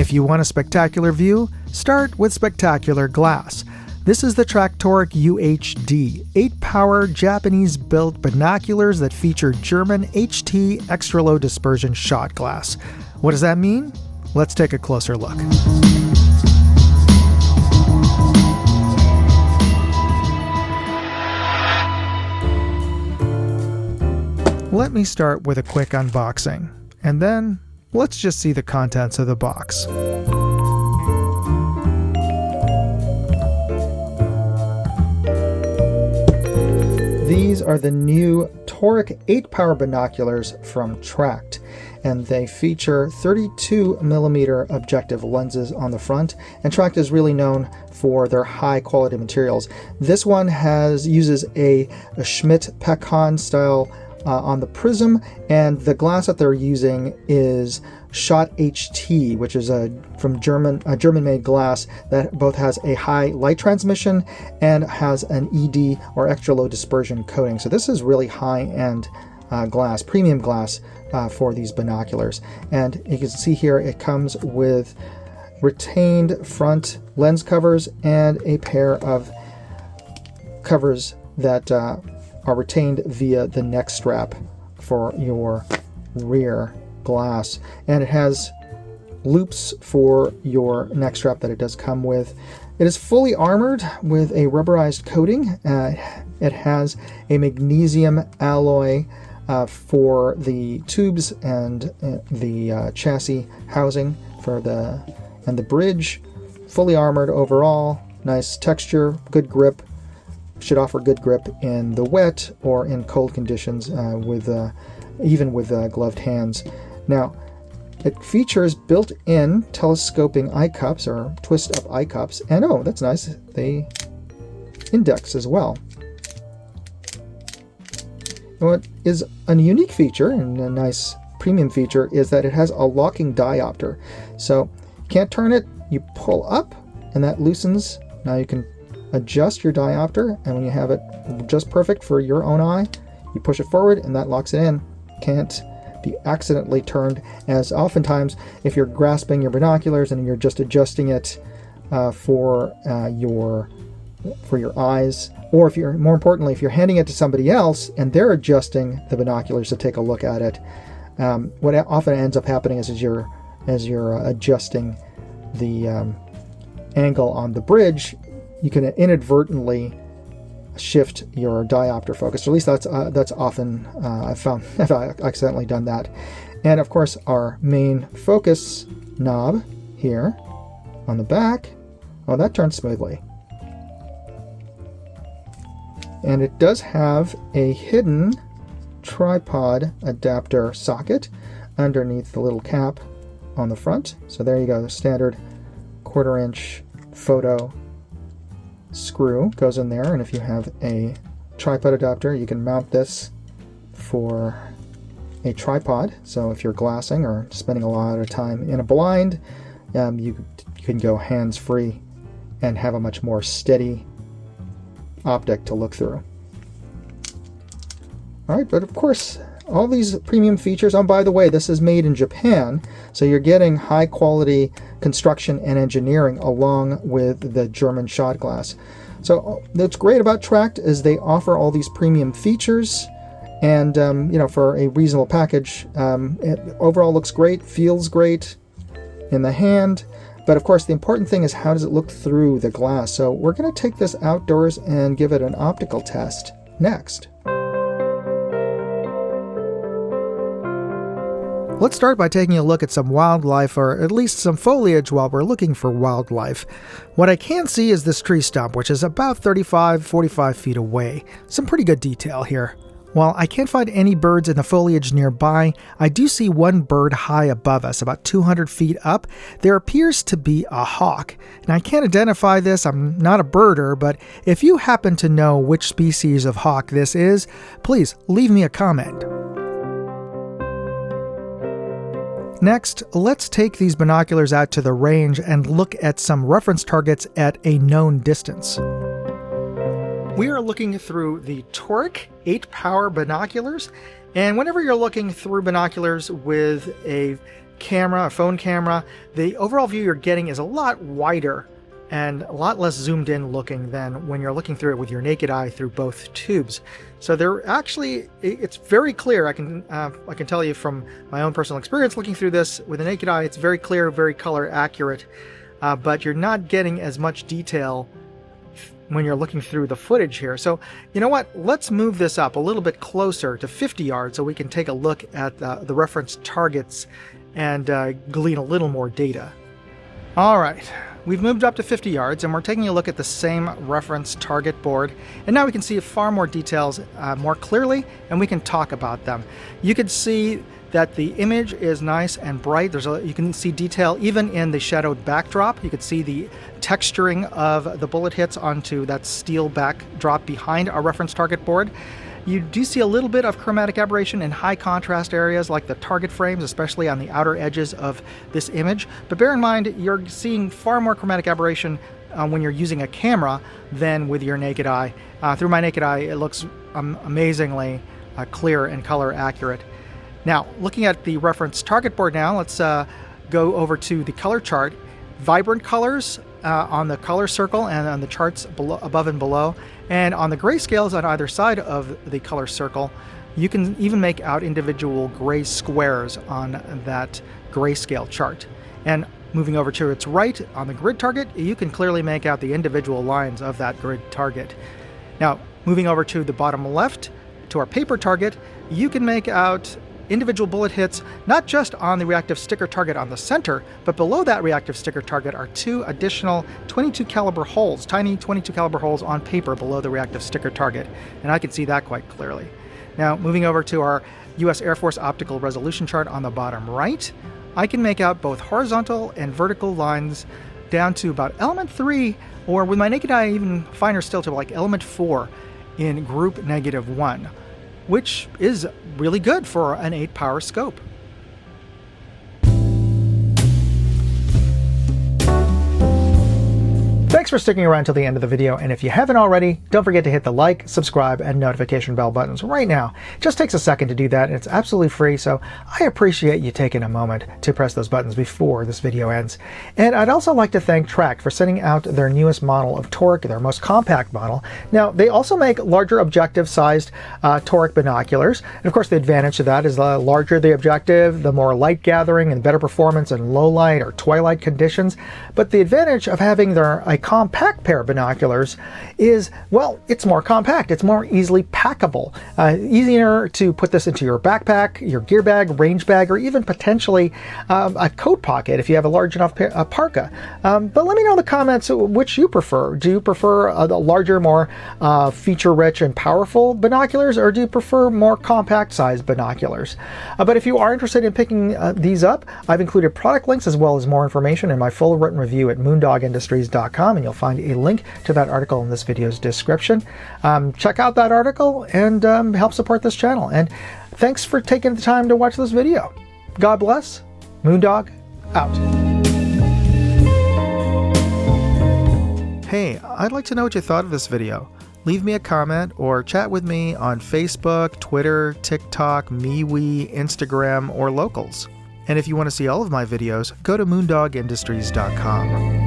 If you want a spectacular view, start with spectacular glass. This is the Tract Toric UHD 8-power Japanese-built binoculars that feature German HT extra-low dispersion shot glass. What does that mean? Let's take a closer look. Let me start with a quick unboxing, and then let's just see the contents of the box. These are the new Toric 8-power binoculars from Tract, and they feature 32mm objective lenses on the front, and Tract is really known for their high quality materials. This one uses a Schmidt-Pecon style on the prism, and the glass that they're using is SCHOTT HT, which is a German-made glass that both has a high light transmission and has an ED or extra low dispersion coating. So this is really high-end glass, premium glass for these binoculars. And you can see here it comes with retained front lens covers and a pair of covers that are retained via the neck strap for your rear glass, and it has loops for your neck strap that it does come with. It is fully armored with a rubberized coating. It has a magnesium alloy for the tubes and the chassis housing for the bridge. Fully armored overall, nice texture, good grip. Should offer good grip in the wet or in cold conditions, even with gloved hands. Now, it features built-in telescoping eye cups or twist-up eye cups, and oh, that's nice, they index as well. What is a unique feature and a nice premium feature is that it has a locking diopter. So you can't turn it, you pull up, and that loosens. Now you can adjust your diopter, and when you have it just perfect for your own eye, you push it forward and that locks it in. Can't be accidentally turned, as oftentimes if you're grasping your binoculars and you're just adjusting it for your eyes, or if you're, more importantly, if you're handing it to somebody else and they're adjusting the binoculars to take a look at it, what often ends up happening is as you're adjusting the angle on the bridge, you can inadvertently shift your diopter focus. Or at least that's often I've found I've accidentally done that. And of course, our main focus knob here on the back, oh, that turns smoothly. And it does have a hidden tripod adapter socket underneath the little cap on the front. So there you go, the standard 1/4 inch photo screw goes in there, and if you have a tripod adapter, you can mount this for a tripod. So if you're glassing or spending a lot of time in a blind, you can go hands-free and have a much more steady optic to look through. All right, but of course, all these premium features, oh, by the way, this is made in Japan, so you're getting high quality construction and engineering along with the German shot glass. So what's great about Tract is they offer all these premium features, and for a reasonable package, it overall looks great, feels great in the hand. But of course, the important thing is, how does it look through the glass? So we're going to take this outdoors and give it an optical test next. Let's start by taking a look at some wildlife, or at least some foliage, while we're looking for wildlife. What I can see is this tree stump, which is about 35-45 feet away. Some pretty good detail here. While I can't find any birds in the foliage nearby, I do see one bird high above us, about 200 feet up. There appears to be a hawk, and I can't identify this. I'm not a birder, but if you happen to know which species of hawk this is, please leave me a comment. Next, let's take these binoculars out to the range and look at some reference targets at a known distance. We are looking through the Toric 8-power binoculars, and whenever you're looking through binoculars with a camera, a phone camera, the overall view you're getting is a lot wider and a lot less zoomed in looking than when you're looking through it with your naked eye through both tubes. So they're actually, it's very clear. I can tell you from my own personal experience looking through this with a naked eye, it's very clear, very color accurate, but you're not getting as much detail when you're looking through the footage here. So you know what, let's move this up a little bit closer to 50 yards so we can take a look at the reference targets and glean a little more data. All right, we've moved up to 50 yards and we're taking a look at the same reference target board, and now we can see far more details more clearly, and we can talk about them. You can see that the image is nice and bright. You can see detail even in the shadowed backdrop. You can see the texturing of the bullet hits onto that steel backdrop behind our reference target board. You do see a little bit of chromatic aberration in high contrast areas like the target frames, especially on the outer edges of this image. But bear in mind, you're seeing far more chromatic aberration when you're using a camera than with your naked eye. Through my naked eye, it looks amazingly clear and color accurate. Now, looking at the reference target board now, let's go over to the color chart. Vibrant colors on the color circle and on the charts below, above and below, and on the grayscales on either side of the color circle. You can even make out individual gray squares on that grayscale chart. And moving over to its right on the grid target, you can clearly make out the individual lines of that grid target. Now, moving over to the bottom left to our paper target, you can make out individual bullet hits, not just on the reactive sticker target on the center, but below that reactive sticker target are two additional 22 caliber holes, tiny 22 caliber holes on paper below the reactive sticker target, and I can see that quite clearly. Now, moving over to our U.S. Air Force optical resolution chart on the bottom right, I can make out both horizontal and vertical lines down to about element 3, or with my naked eye even finer still to like element 4 in group -1. Which is really good for an 8-power scope. Thanks for sticking around till the end of the video, and if you haven't already, don't forget to hit the like, subscribe, and notification bell buttons right now. It just takes a second to do that, and it's absolutely free, so I appreciate you taking a moment to press those buttons before this video ends. And I'd also like to thank Tract for sending out their newest model of Toric, their most compact model. Now, they also make larger objective-sized Toric binoculars, and of course the advantage to that is the larger the objective, the more light gathering and better performance in low light or twilight conditions. But the advantage of having a compact pair of binoculars is, well, it's more compact, it's more easily packable, easier to put this into your backpack, your gear bag, range bag, or even potentially a coat pocket if you have a large enough parka. But let me know in the comments which you prefer. Do you prefer the larger, more feature-rich and powerful binoculars, or do you prefer more compact-sized binoculars? But if you are interested in picking these up, I've included product links as well as more information in my full written review at moondogindustries.com, and you'll find a link to that article in this video's description. Check out that article and help support this channel. And thanks for taking the time to watch this video. God bless. Moondog out. Hey, I'd like to know what you thought of this video. Leave me a comment or chat with me on Facebook, Twitter, TikTok, MeWe, Instagram, or Locals. And if you want to see all of my videos, go to moondogindustries.com.